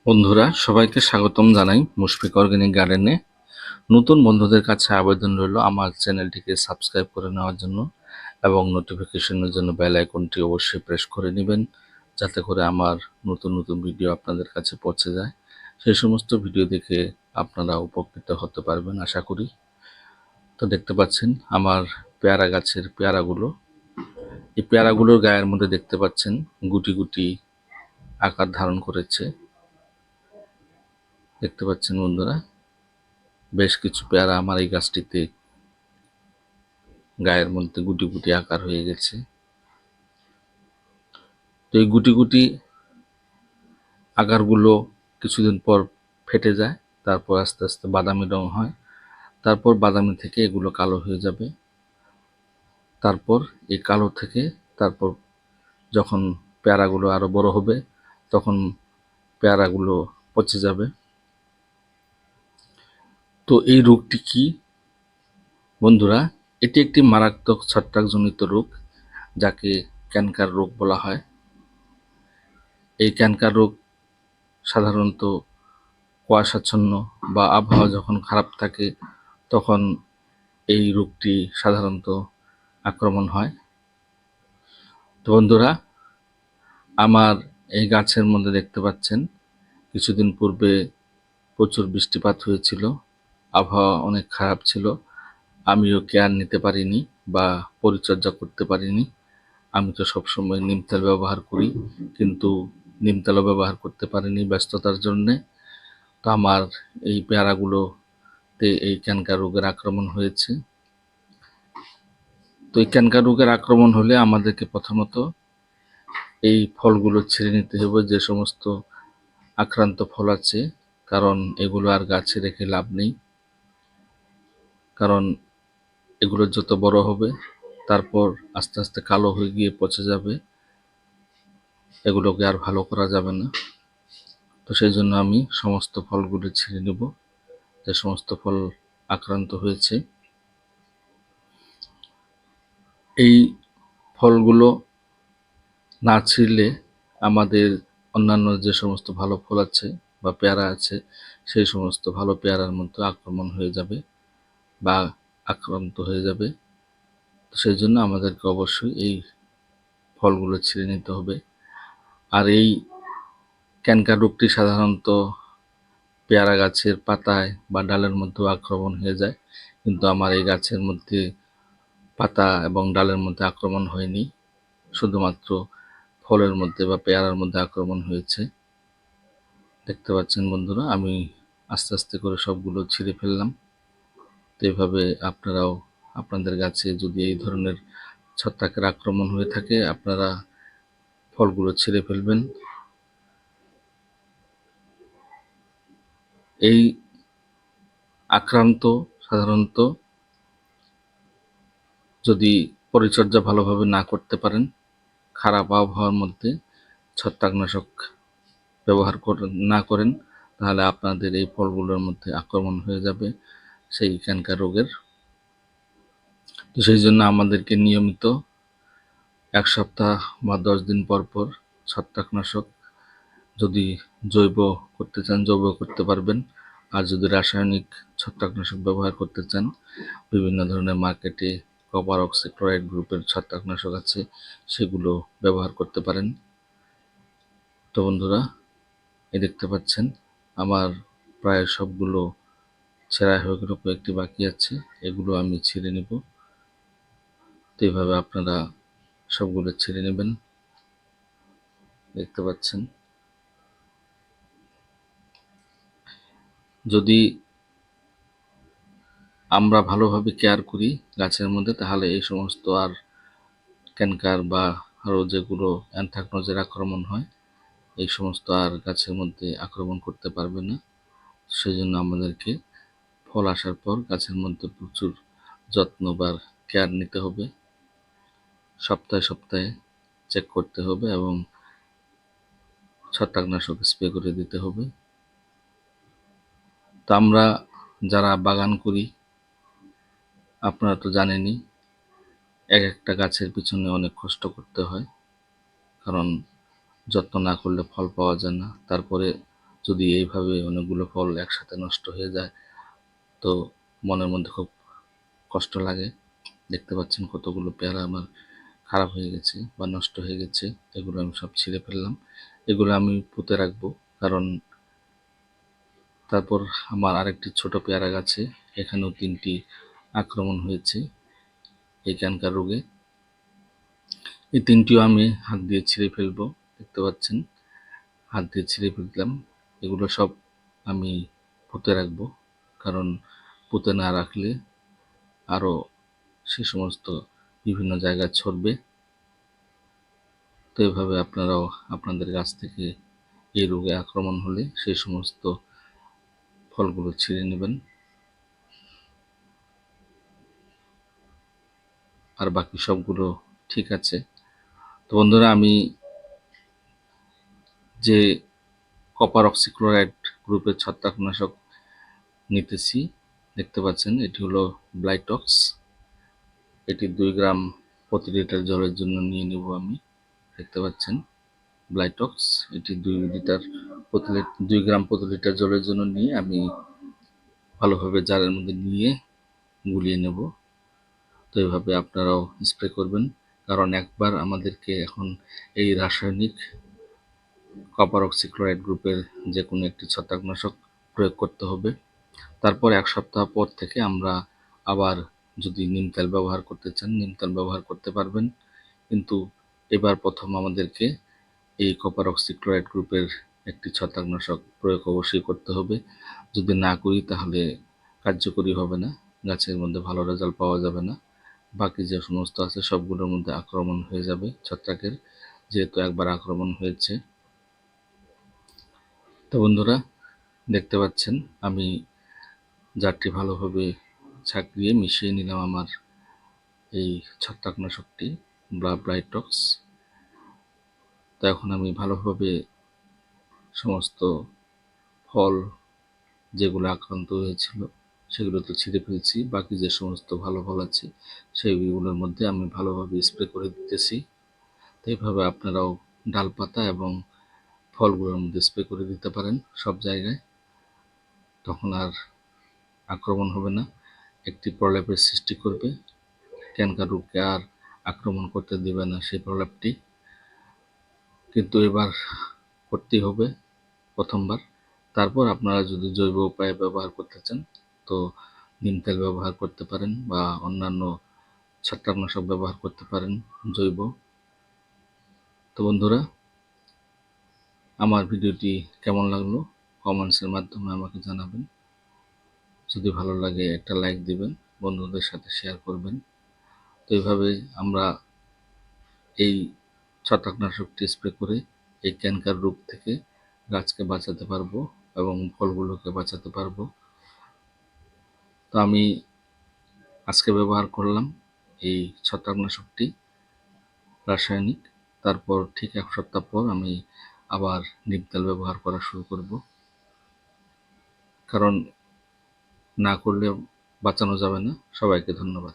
বন্ধুরা সবাইকে স্বাগতম জানাই মুশফিক অর্গানিক গার্ডেনে। নতুন বন্ধুদের কাছে আবেদন রইল আমার চ্যানেলটিকে সাবস্ক্রাইব করে নেওয়ার জন্য এবং নোটিফিকেশনের জন্য বেল আইকনটি অবশ্যই প্রেস করে নেবেন, যাতে করে আমার নতুন নতুন ভিডিও আপনাদের কাছে পৌঁছে যায়। সেই সমস্ত ভিডিও দেখে আপনারা উপকৃত হতে পারবেন আশা করি। তো দেখতে পাচ্ছেন আমার পেয়ারা গাছের পেয়ারাগুলো। এই পেয়ারাগুলোর গায়ের মধ্যে দেখতে পাচ্ছেন গুটি গুটি আকার ধারণ করেছে। দেখতে পাচ্ছেন বন্ধুরা, বেশ কিছু পেয়ারা আমার এই গাছটিতে গায়ের মধ্যে গুটি গুটি আকার হয়ে গেছে। তো এই গুটি গুটি আকারগুলো কিছুদিন পর ফেটে যায়, তারপর আস্তে আস্তে বাদামি রং হয়, তারপর বাদামি থেকে এগুলো কালো হয়ে যাবে। তারপর এই কালো থেকে তারপর যখন পেয়ারাগুলো আরো বড় হবে তখন পেয়ারাগুলো পচে যাবে। তো এই রোগটি কি বন্ধুরা? এটি একটি মারাত্মক ছত্রাকজনিত রোগ, যাকে ক্যানকার রোগ বলা হয়। এই ক্যানকার রোগ সাধারণত কুয়াশাচ্ছন্ন বা আবহাওয়া যখন খারাপ থাকে তখন এই রোগটি সাধারণত আক্রমণ হয়। তো বন্ধুরা, আমার এই গাছের মধ্যে দেখতে পাচ্ছেন কিছুদিন পূর্বে প্রচুর বৃষ্টিপাত হয়েছিল, আবহাওয়া অনেক খারাপ ছিল, আমিও কেয়ার নিতে পারিনি বা পরিচর্যা করতে পারিনি। আমি তো সবসময় নিম তেল ব্যবহার করি, কিন্তু নিম তেলও ব্যবহার করতে পারিনি ব্যস্ততার জন্যে। তো আমার এই পেয়ারাগুলোতে এই ক্যানকার রোগের আক্রমণ হয়েছে। তো এই ক্যানকার রোগের আক্রমণ হলে আমাদেরকে প্রথমত এই ফলগুলো ছিঁড়ে নিতে হবে, যে সমস্ত আক্রান্ত ফল আছে, কারণ এগুলো আর গাছে রেখে লাভ নেই। কারণ এগুলো যত বড় হবে তারপর আস্তে আস্তে কালো হয়ে গিয়ে পচে যাবে, এগুলোকে আর ভালো করা যাবে না। তো সেই জন্য আমি সমস্ত ফলগুলো ছিঁড়ে নেব, যে সমস্ত ফল আক্রান্ত হয়েছে। এই ফলগুলো না ছিঁড়লে আমাদের অন্যান্য যে সমস্ত ভালো ফল আছে বা পেয়ারা আছে, সেই সমস্ত ভালো পেয়ারার মধ্যে আক্রমণ হয়ে যাবে বা আক্রান্ত হয়ে যাবে। তো সেই জন্য আমাদেরকে অবশ্যই এই ফলগুলো ছিঁড়ে নিতে হবে। আর এই ক্যানকার রোগটি সাধারণত পেয়ারা গাছের পাতায় বা ডালের মধ্যেও আক্রমণ হয়ে যায়, কিন্তু আমার এই গাছের মধ্যে পাতা এবং ডালের মধ্যে আক্রমণ হয়নি, শুধুমাত্র ফলের মধ্যে বা পেয়ারার মধ্যে আক্রমণ হয়েছে। দেখতে পাচ্ছেন বন্ধুরা, আমি আস্তে আস্তে করে সবগুলো ছিঁড়ে ফেললাম। তো এভাবে আপনারাও আপনাদের গাছে যদি এই ধরনের ছত্রাকের আক্রমণ হয়ে থাকে, আপনারা ফলগুলো ছিঁড়ে ফেলবেন। এই আক্রান্ত সাধারণত যদি পরিচর্যা ভালোভাবে না করতে পারেন, খারাপ আবহাওয়ার মধ্যে ছত্রাকনাশক ব্যবহার না করেন, তাহলে আপনাদের এই ফলগুলোর মধ্যে আক্রমণ হয়ে যাবে সেই ক্যানকার রোগের। তো সেই জন্য আমাদেরকে নিয়মিত 1 সপ্তাহ বা 10 দিন পর পর ছত্রাকনাশক, যদি জৈব করতে চান জৈব করতে পারবেন, আর যদি রাসায়নিক ছত্রাকনাশক ব্যবহার করতে চান, বিভিন্ন ধরনের মার্কেটে কপার অক্সিক্লোরাইড গ্রুপের ছত্রাকনাশক আছে, সেগুলো ব্যবহার করতে পারেন। তো বন্ধুরা, এই দেখতে পাচ্ছেন আমার প্রায় সবগুলো ছেঁড়া হয়ে গেল, কয়েকটি বাকি আছে, এগুলো আমি ছিঁড়ে নেব। তো এইভাবে আপনারা সবগুলো ছিঁড়ে নেবেন। দেখতে পাচ্ছেন, যদি আমরা ভালোভাবে কেয়ার করি গাছের মধ্যে, তাহলে এই সমস্ত আর ক্যানকার বা আরও যেগুলো অ্যানথ্রাকনোজের আক্রমণ হয়, এই সমস্ত আর গাছের মধ্যে আক্রমণ করতে পারবে না। সেই জন্য আমাদেরকে ফল আসার পর গাছের মধ্যে প্রচুর যত্ন বা কেয়ার নিতে হবে, সপ্তাহে সপ্তাহে চেক করতে হবে এবং ছত্রাকনাশক স্প্রে করে দিতে হবে। তো আমরা যারা বাগান করি, আপনারা তো জানেনই, এক একটা গাছের পিছনে অনেক কষ্ট করতে হয়, কারণ যত্ন না করলে ফল পাওয়া যায় না। তারপরে যদি এইভাবে অনেকগুলো ফল একসাথে নষ্ট হয়ে যায় তো মনের মধ্যে খুব কষ্ট লাগে। দেখতে পাচ্ছেন কতগুলো পেয়ারা আমার খারাপ হয়ে গেছে বা নষ্ট হয়ে গেছে। এগুলো আমি সব ছিঁড়ে ফেললাম। এগুলো আমি পুঁতে রাখবো, কারণ তারপর আমার আরেকটি ছোট পেয়ারা গাছে এখানেও 3টি আক্রমণ হয়েছে এই ক্যানকার রোগে। এই 3টিও আমি হাত দিয়ে ছিঁড়ে ফেলবো। দেখতে পাচ্ছেন হাত দিয়ে ছিঁড়ে ফেললাম। এগুলো সব আমি পুঁতে রাখবো, কারণ পুঁতে না রাখলে আরও সে সমস্ত বিভিন্ন জায়গায় ছড়বে। তো এভাবে আপনারাও আপনাদের গাছ থেকে এই রোগে আক্রমণ হলে সেই সমস্ত ফলগুলো ছিঁড়ে নেবেন। আর বাকি সবগুলো ঠিক আছে। তো বন্ধুরা, আমি যে কপার অক্সিক্লোরাইড গ্রুপের ছত্রাকনাশক নিতেছি, দেখতে পাচ্ছেন এটি হলো ব্লাইটক্স। এটি 2 গ্রাম প্রতি লিটার জলের জন্য নিয়ে নেব আমি। দেখতে পাচ্ছেন ব্লাইটক্স, এটি 2 গ্রাম প্রতি লিটার জলের জন্য নিয়ে আমি ভালোভাবে জারের মধ্যে নিয়ে গুলিয়ে নেব। তো এইভাবে আপনারাও স্প্রে করবেন, কারণ একবার আমাদেরকে এখন এই রাসায়নিক কপার অক্সিক্লোরাইড গ্রুপের যে কোনো একটি ছত্রাকনাশক প্রয়োগ করতে হবে। তারপর 1 সপ্তাহ পর থেকে আমরা আবার যদি নিম তেল ব্যবহার করতে চান নিম তেল ব্যবহার করতে পারবেন। কিন্তু এবার প্রথম আমাদেরকে এই কপার অক্সিক্লোরাইড গ্রুপের একটি ছত্রাকনাশক প্রয়োগ অবশ্যই করতে হবে। যদি না করি তাহলে কার্যকরী হবে না, গাছের মধ্যে ভালো রেজাল্ট পাওয়া যাবে না। বাকি যে সমস্ত আছে সবগুলোর মধ্যে আক্রমণ হয়ে যাবে ছত্রাকের, যেহেতু একবার আক্রমণ হয়েছে। তো বন্ধুরা, দেখতে পাচ্ছেন আমি জারটি ভালোভাবে ছাঁকিয়ে মিশিয়ে নিলাম আমার এই ছত্রাকনাশকটি ব্লাইটক্স। তো এখন আমি ভালোভাবে সমস্ত ফল যেগুলো আক্রান্ত হয়েছিল সেগুলো তো ছিঁড়ে ফেলছি। বাকি যে সমস্ত ভালো ফল আছে সেইগুলোর মধ্যে আমি ভালোভাবে স্প্রে করে দিতেছি। তো এইভাবে আপনারাও ডালপাতা এবং ফলগুলোর মধ্যে স্প্রে করে দিতে পারেন সব জায়গায়। তখন আর আক্রমণ হবে না, একটি প্রলেপের সৃষ্টি করবে। ক্যানকার রোগকে আর আক্রমণ করতে দেবে না সেই প্রলেপটি। কিন্তু এবার করতেই হবে প্রথমবার। তারপর আপনারা যদি জৈব উপায়ে ব্যবহার করতে চান তো নিম তেল ব্যবহার করতে পারেন বা অন্যান্য ছত্রাকনাশক ব্যবহার করতে পারেন জৈব। তো বন্ধুরা, আমার ভিডিওটি কেমন লাগলো কমেন্টসের মাধ্যমে আমাকে জানাবেন। যদি ভালো লাগে একটা লাইক দিবেন, বন্ধুদের সাথে শেয়ার করবেন। তো এইভাবে আমরা এই ছত্রাকনাশকটি স্প্রে করে এই ক্যানকার রোগ থেকে গাছকে বাঁচাতে পারবো এবং ফলগুলোকে বাঁচাতে পারবো। তো আমি আজকে ব্যবহার করলাম এই ছত্রাকনাশকটি রাসায়নিক। তারপর ঠিক 1 সপ্তাহ পর আমি আবার নিম তেল ব্যবহার করা শুরু করব, কারণ না করলে বাঁচানো যাবে না। সবাইকে ধন্যবাদ।